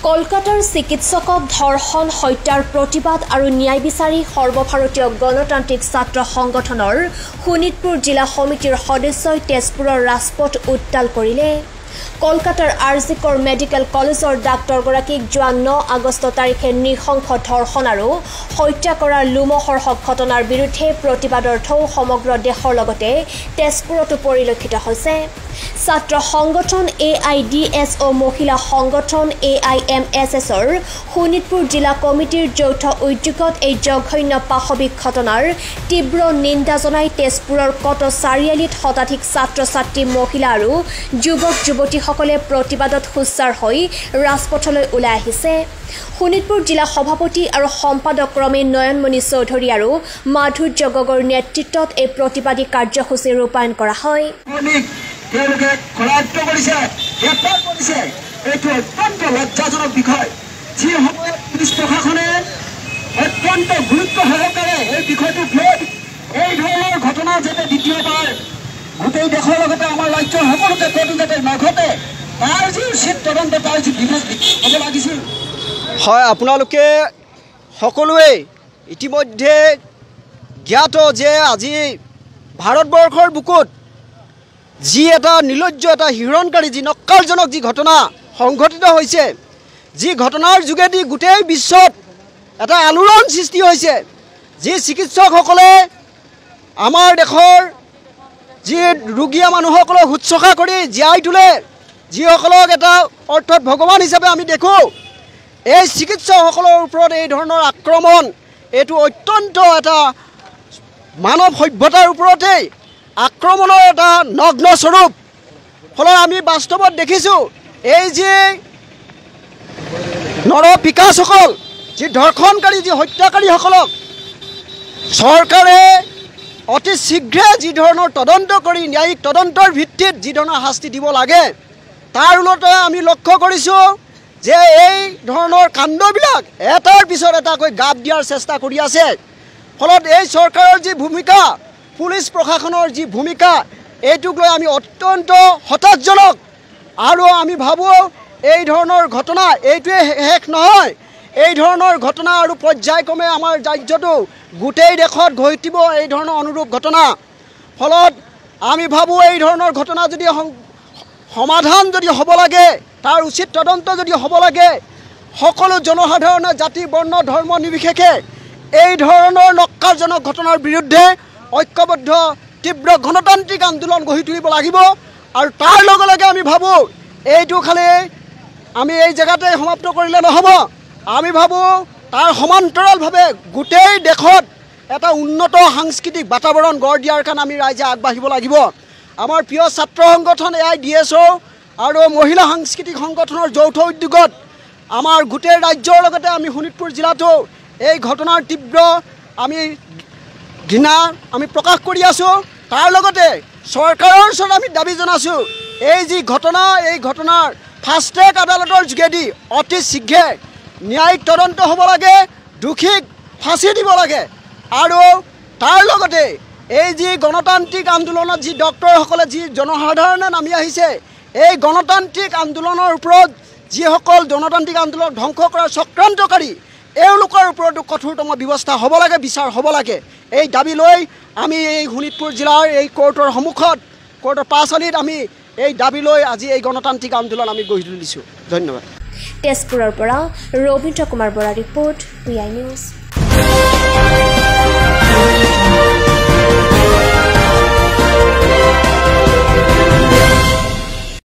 কলকাতাৰ চিকিৎসকক ধৰ্ষণ হত্যাৰ প্ৰতিবাদ আৰু ন্যায় বিচাৰি সৰ্বভাৰতীয় গণতান্ত্ৰিক ছাত্ৰ সংগঠনৰ শোণিতপুৰ জিলা সমিতিৰ সদস্যই তেজপুৰৰ ৰাজপথ উত্তাল কৰিলে। কলকাতাৰ আৰজিকৰ মেডিকেল কলেজৰ ডাক্তৰগৰাকীক যোৱা 9 আগষ্ট তাৰিখে নৃশংস ধৰ্ষণ আৰু হত্যা কৰাৰ লোমহৰ্ষক ঘটনাৰ বিৰুদ্ধে প্ৰতিবাদাৰ্থও সমগ্ৰ দেশৰ লগতে তেজপুৰতো পৰিলক্ষিত হৈছে। ছাত্ৰ সংগঠন AIDSO মহিলা সংগঠন AIMSSৰ শোণিতপুৰ জিলা কমিটিৰ যৌথ উদ্যোগত এই জঘন্য পাশবিক ঘটনাৰ তীব্ৰ নিন্দা জনাই তেজপুৰৰ কট চাৰিআলিত শতাধিক ছাত্ৰ ছাত্ৰী মহিলা আৰু যুৱক যুৱতীসকলে প্ৰতিবাদত সোচ্চাৰ হৈ ৰাজপথলৈ ওলাই আহিছে। শোণিতপুৰ জিলা সভাপতি আৰু সম্পাদক ক্ৰমে নয়নমণি চৌধুৰী আৰু মাধুৰ্য গগৈৰ নেতৃত্বত এই প্ৰতিবাদী কাৰ্যসূচী ৰূপায়ণ কৰা হয়। অত্যন্ত লজ্জাজনক বিষয় যি সময়ত পুলিচ প্ৰশাসনে অত্যন্ত গুৰুত্ব সহকাৰে এই বিষয়টোক লৈ এই ধৰণৰ ঘটনা যাতে দ্বিতীয়বাৰ গোটেই দেশৰ লগতে আমাৰ ৰাজ্যৰ সকলোতে ক'তো যাতে নঘটে তাৰ যি উচিত তদন্ত তাৰ যি বিভাগ হ'ব লাগিছিল। হয়, আপোনালোকে সকলোৱে ইতিমধ্যে জ্ঞাত যে আজি ভাৰতবৰ্ষৰ বুকুত যি এটা নিৰ্লজ্জ এটা হিৰণকাৰী যি নক্কালজনক যি ঘটনা সংঘটিত হৈছে, যি ঘটনাৰ যোগেদি গোটেই বিশ্বত এটা আলোড়ন সৃষ্টি হৈছে, যি চিকিৎসকসকলে আমাৰ দেশৰ যি ৰোগীয়া মানুহসকলক শুশ্ৰূষা কৰি জীয়াই তোলে, যিসকলক এটা অৰ্থত ভগৱান হিচাপে আমি দেখোঁ, এই চিকিৎসকসকলৰ ওপৰত এই ধৰণৰ আক্ৰমণ এইটো অত্যন্ত এটা মানৱ সভ্যতাৰ ওপৰতেই আক্ৰমণৰ এটা নগ্ন স্বৰূপ। ফলত আমি বাস্তৱত দেখিছোঁ এই যি নৰপিকাসকল, যি ধৰ্ষণকাৰী, যি হত্যাকাৰীসকলক চৰকাৰে অতি শীঘ্ৰে যি ধৰণৰ তদন্ত কৰি ন্যায়িক তদন্তৰ ভিত্তিত যি ধৰণৰ শাস্তি দিব লাগে, তাৰ ওলতে আমি লক্ষ্য কৰিছোঁ যে এই ধৰণৰ কাণ্ডবিলাক এটাৰ পিছত এটাকৈ গাপ দিয়াৰ চেষ্টা কৰি আছে। ফলত এই চৰকাৰৰ যি ভূমিকা, পুলিচ প্ৰশাসনৰ যি ভূমিকা, এইটোক লৈ আমি অত্যন্ত হতাশজনক। আৰু আমি ভাবোঁ এই ধৰণৰ ঘটনা এইটোৱে শেষ নহয়, এই ধৰণৰ ঘটনা আৰু পৰ্যায়ক্ৰমে আমাৰ ৰাজ্যটো গোটেই দেশত ঘটিব এই ধৰণৰ অনুৰূপ ঘটনা। ফলত আমি ভাবোঁ এই ধৰণৰ ঘটনা যদি সমাধান যদি হ'ব লাগে, তাৰ উচিত তদন্ত যদি হ'ব লাগে, সকলো জনসাধাৰণে জাতি বৰ্ণ ধৰ্ম নিৰ্বিশেষে এই ধৰণৰ নক্কালজনক ঘটনাৰ বিৰুদ্ধে ঐক্যবদ্ধ তীব্ৰ গণতান্ত্ৰিক আন্দোলন গঢ়ি তুলিব লাগিব। আৰু তাৰ লগে লগে আমি ভাবোঁ এইটো খালি আমি এই জেগাতে সমাপ্ত কৰিলে নহ'ব, আমি ভাবোঁ তাৰ সমান্তৰালভাৱে গোটেই দেশত এটা উন্নত সাংস্কৃতিক বাতাবৰণ গঢ় দিয়াৰ কাৰণে আমি ৰাইজে আগবাঢ়িব লাগিব। আমাৰ প্ৰিয় ছাত্ৰ সংগঠন AIDSO আৰু মহিলা সাংস্কৃতিক সংগঠনৰ যৌথ উদ্যোগত আমাৰ গোটেই ৰাজ্যৰ লগতে আমি শোণিতপুৰ জিলাতো এই ঘটনাৰ তীব্ৰ আমি ঘৃণা আমি প্ৰকাশ কৰি আছোঁ। তাৰ লগতে চৰকাৰৰ ওচৰত আমি দাবী জনাইছোঁ এই যি ঘটনা, এই ঘটনাৰ ফাষ্ট ট্ৰেক আদালতৰ যোগেদি অতি শীঘ্ৰে ন্যায়িক তদন্ত হ'ব লাগে, দোষীক ফাঁচি দিব লাগে। আৰু তাৰ লগতে এই যি গণতান্ত্ৰিক আন্দোলনত যি ডক্টৰসকলে যি জনসাধাৰণে নামি আহিছে, এই গণতান্ত্ৰিক আন্দোলনৰ ওপৰত যিসকল গণতান্ত্ৰিক আন্দোলন ধ্বংস কৰাৰ চক্ৰান্তকাৰী, এওঁলোকৰ ওপৰতো কঠোৰতম ব্যৱস্থা হ'ব লাগে, বিচাৰ হ'ব লাগে। এই দাবী লৈ আমি এই শোণিতপুৰ জিলাৰ এই কোৰ্টৰ সন্মুখত, কোৰ্টৰ পাছালিত আমি এই দাবী লৈ আজি এই গণতান্ত্ৰিক আন্দোলন আমি গঢ়ি তুলিছোঁ। ধন্যবাদ। তেজপুৰৰ পৰা Rabindra Kumar Bora report, PI news.